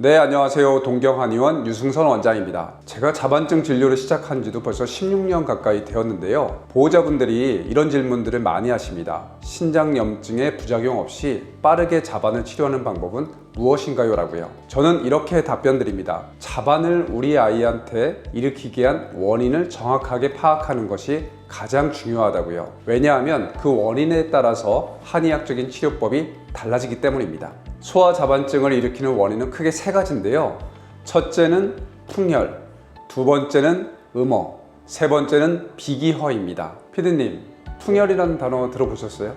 네, 안녕하세요. 동경한의원 유승선 원장입니다. 제가 자반증 진료를 시작한 지도 벌써 16년 가까이 되었는데요. 보호자분들이 이런 질문들을 많이 하십니다. 신장염증의 부작용 없이 빠르게 자반을 치료하는 방법은 무엇인가요? 라고요. 저는 이렇게 답변 드립니다. 자반을 우리 아이한테 일으키게 한 원인을 정확하게 파악하는 것이 가장 중요하다고요. 왜냐하면 그 원인에 따라서 한의학적인 치료법이 달라지기 때문입니다. 소아 자반증을 일으키는 원인은 크게 세 가지인데요. 첫째는 풍열, 두 번째는 음어, 세 번째는 비기허입니다. 피디님, 풍열이라는 단어 들어보셨어요?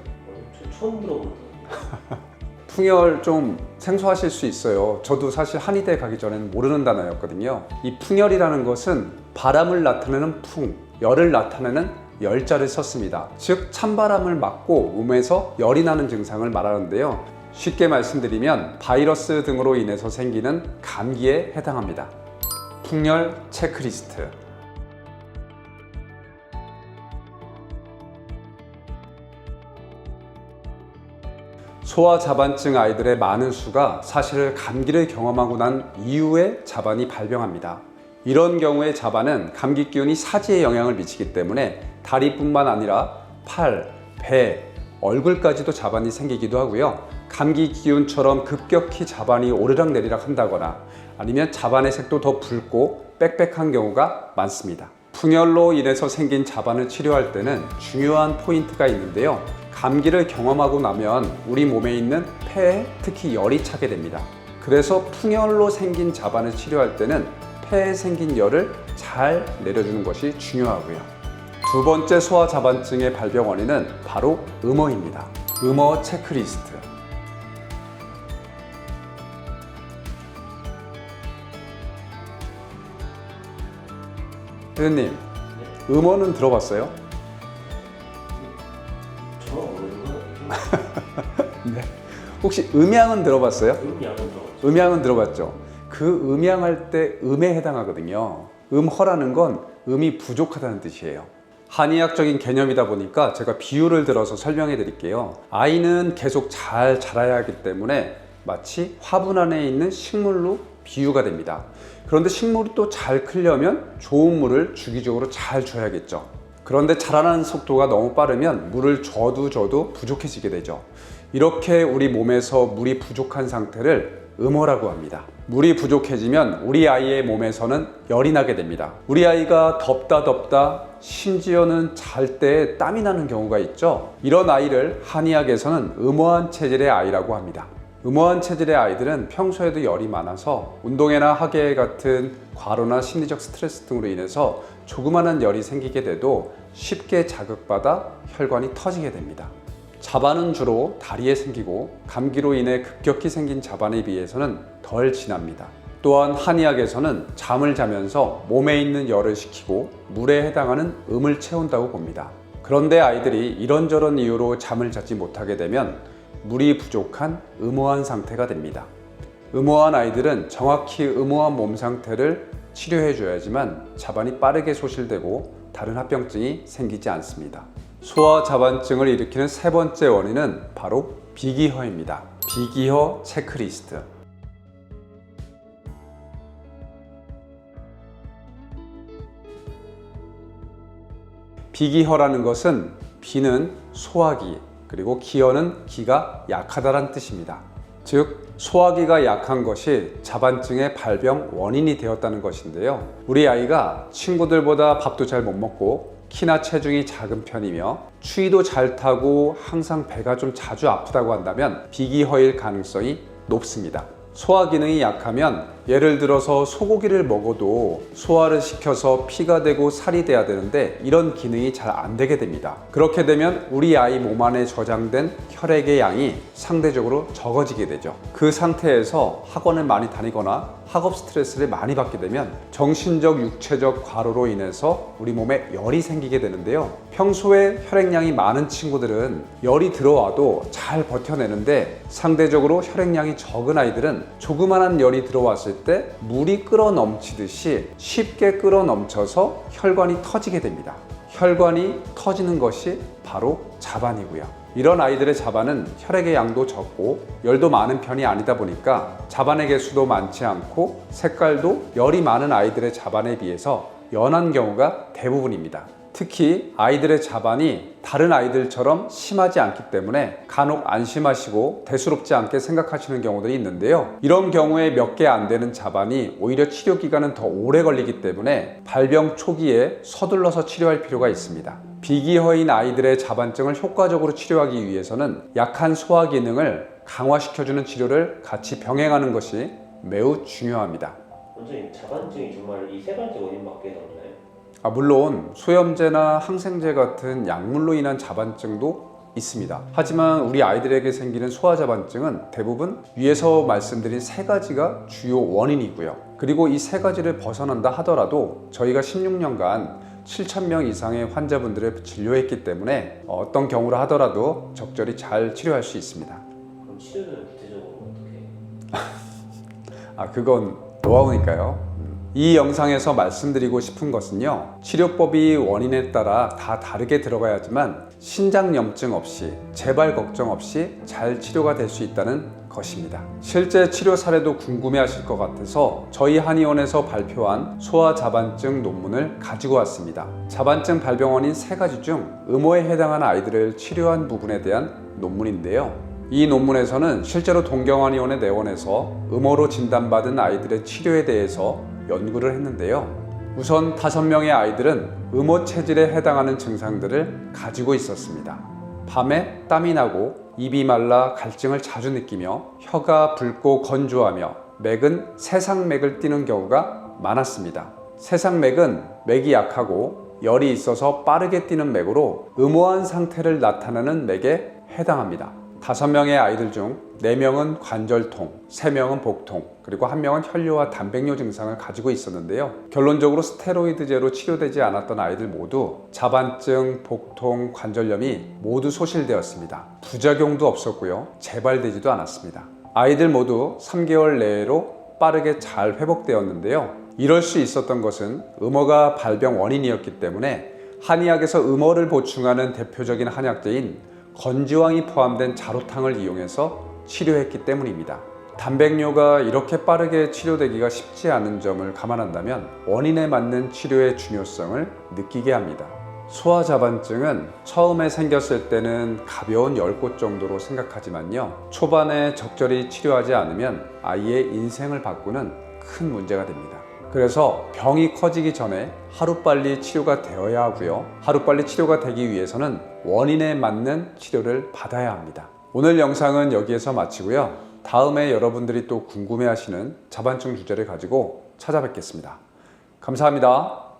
저 처음 들어보는데. 풍열 좀 생소하실 수 있어요. 저도 사실 한의대 가기 전에는 모르는 단어였거든요. 이 풍열이라는 것은 바람을 나타내는 풍, 열을 나타내는 열자를 썼습니다. 즉 찬바람을 맞고 몸에서 열이 나는 증상을 말하는데요. 쉽게 말씀드리면 바이러스 등으로 인해서 생기는 감기에 해당합니다. 풍열 체크리스트. 소아 자반증 아이들의 많은 수가 사실 감기를 경험하고 난 이후에 자반이 발병합니다. 이런 경우에 자반은 감기 기운이 사지에 영향을 미치기 때문에 다리뿐만 아니라 팔, 배, 얼굴까지도 자반이 생기기도 하고요. 감기 기운처럼 급격히 자반이 오르락내리락 한다거나 아니면 자반의 색도 더 붉고 빽빽한 경우가 많습니다. 풍열로 인해서 생긴 자반을 치료할 때는 중요한 포인트가 있는데요. 감기를 경험하고 나면 우리 몸에 있는 폐에 특히 열이 차게 됩니다. 그래서 풍열로 생긴 자반을 치료할 때는 폐에 생긴 열을 잘 내려주는 것이 중요하고요. 두 번째 소아 자반증의 발병 원인은 바로 음어입니다. 음어 체크리스트. 회원님, 음어는 들어봤어요? 저 모르는 건 네. 혹시 음양은 들어봤어요? 음양은 들어봤죠. 음양은 들어봤죠. 그 음양할 때 음에 해당하거든요. 음허라는 건 음이 부족하다는 뜻이에요. 한의학적인 개념이다 보니까 제가 비유를 들어서 설명해 드릴게요. 아이는 계속 잘 자라야 하기 때문에 마치 화분 안에 있는 식물로 비유가 됩니다. 그런데 식물이 또 잘 크려면 좋은 물을 주기적으로 잘 줘야겠죠. 그런데 자라나는 속도가 너무 빠르면 물을 줘도 부족해지게 되죠. 이렇게 우리 몸에서 물이 부족한 상태를 음어라고 합니다. 물이 부족해지면 우리 아이의 몸에서는 열이 나게 됩니다. 우리 아이가 덥다 심지어는 잘 때 땀이 나는 경우가 있죠. 이런 아이를 한의학에서는 음어한 체질의 아이라고 합니다. 음어한 체질의 아이들은 평소에도 열이 많아서 운동회나 학예 같은 과로나 심리적 스트레스 등으로 인해서 조그마한 열이 생기게 돼도 쉽게 자극받아 혈관이 터지게 됩니다. 자반은 주로 다리에 생기고 감기로 인해 급격히 생긴 자반에 비해서는 덜 진합니다. 또한 한의학에서는 잠을 자면서 몸에 있는 열을 식히고 물에 해당하는 음을 채운다고 봅니다. 그런데 아이들이 이런저런 이유로 잠을 자지 못하게 되면 물이 부족한 음어한 상태가 됩니다. 음어한 아이들은 정확히 음어한 몸 상태를 치료해 줘야지만 자반이 빠르게 소실되고 다른 합병증이 생기지 않습니다. 소아 자반증을 일으키는 세 번째 원인은 바로 비기허입니다. 비기허 체크리스트. 비기허라는 것은 비는 소화기, 그리고 기허는 기가 약하다는 뜻입니다. 즉 소화기가 약한 것이 자반증의 발병 원인이 되었다는 것인데요. 우리 아이가 친구들보다 밥도 잘 못 먹고 키나 체중이 작은 편이며 추위도 잘 타고 항상 배가 좀 자주 아프다고 한다면 비기허일 가능성이 높습니다. 소화 기능이 약하면 예를 들어서 소고기를 먹어도 소화를 시켜서 피가 되고 살이 돼야 되는데 이런 기능이 잘 안 되게 됩니다. 그렇게 되면 우리 아이 몸 안에 저장된 혈액의 양이 상대적으로 적어지게 되죠. 그 상태에서 학원을 많이 다니거나 학업 스트레스를 많이 받게 되면 정신적, 육체적 과로로 인해서 우리 몸에 열이 생기게 되는데요. 평소에 혈액량이 많은 친구들은 열이 들어와도 잘 버텨내는데 상대적으로 혈액량이 적은 아이들은 조그만한 열이 들어왔을 때 물이 끓어 넘치듯이 쉽게 끓어 넘쳐서 혈관이 터지게 됩니다. 혈관이 터지는 것이 바로 자반이고요. 이런 아이들의 자반은 혈액의 양도 적고 열도 많은 편이 아니다 보니까 자반의 개수도 많지 않고 색깔도 열이 많은 아이들의 자반에 비해서 연한 경우가 대부분입니다. 특히 아이들의 자반이 다른 아이들처럼 심하지 않기 때문에 간혹 안심하시고 대수롭지 않게 생각하시는 경우들이 있는데요. 이런 경우에 몇 개 안 되는 자반이 오히려 치료 기간은 더 오래 걸리기 때문에 발병 초기에 서둘러서 치료할 필요가 있습니다. 비기허인 아이들의 자반증을 효과적으로 치료하기 위해서는 약한 소화 기능을 강화시켜주는 치료를 같이 병행하는 것이 매우 중요합니다. 원장님, 자반증이 정말 이 세 가지 원인밖에 없나요? 물론 소염제나 항생제 같은 약물로 인한 자반증도 있습니다. 하지만 우리 아이들에게 생기는 소아자반증은 대부분 위에서 말씀드린 세 가지가 주요 원인이고요. 그리고 이 세 가지를 벗어난다 하더라도 저희가 16년간 7,000명 이상의 환자분들을 진료했기 때문에 어떤 경우라 하더라도 적절히 잘 치료할 수 있습니다. 그럼 치료는 구체적으로 어떻게? 그건 노하우니까요. 이 영상에서 말씀드리고 싶은 것은요, 치료법이 원인에 따라 다 다르게 들어가야지만 신장염증 없이 재발 걱정 없이 잘 치료가 될 수 있다는 것입니다. 실제 치료 사례도 궁금해 하실 것 같아서 저희 한의원에서 발표한 소아자반증 논문을 가지고 왔습니다. 자반증 발병 원인 세 가지 중 음호에 해당하는 아이들을 치료한 부분에 대한 논문인데요. 이 논문에서는 실제로 동경한의원의 내원에서 음호로 진단받은 아이들의 치료에 대해서 연구를 했는데요. 우선 5명의 아이들은 음호 체질에 해당하는 증상들을 가지고 있었습니다. 밤에 땀이 나고 입이 말라 갈증을 자주 느끼며 혀가 붉고 건조하며 맥은 세상맥을 띠는 경우가 많았습니다. 세상맥은 맥이 약하고 열이 있어서 빠르게 뛰는 맥으로 음호한 상태를 나타내는 맥에 해당합니다. 5명의 아이들 중 4명은 관절통, 3명은 복통, 그리고 1명은 혈뇨와 단백뇨 증상을 가지고 있었는데요. 결론적으로 스테로이드제로 치료되지 않았던 아이들 모두 자반증, 복통, 관절염이 모두 소실되었습니다. 부작용도 없었고요. 재발되지도 않았습니다. 아이들 모두 3개월 내로 빠르게 잘 회복되었는데요. 이럴 수 있었던 것은 음호가 발병 원인이었기 때문에 한의학에서 음호를 보충하는 대표적인 한약재인 건지황이 포함된 자루탕을 이용해서 치료했기 때문입니다. 단백뇨가 이렇게 빠르게 치료되기가 쉽지 않은 점을 감안한다면 원인에 맞는 치료의 중요성을 느끼게 합니다. 소아자반증은 처음에 생겼을 때는 가벼운 열꽃 정도로 생각하지만요, 초반에 적절히 치료하지 않으면 아이의 인생을 바꾸는 큰 문제가 됩니다. 그래서 병이 커지기 전에 하루빨리 치료가 되어야 하고요. 하루빨리 치료가 되기 위해서는 원인에 맞는 치료를 받아야 합니다. 오늘 영상은 여기에서 마치고요. 다음에 여러분들이 또 궁금해하시는 자반증 주제를 가지고 찾아뵙겠습니다. 감사합니다.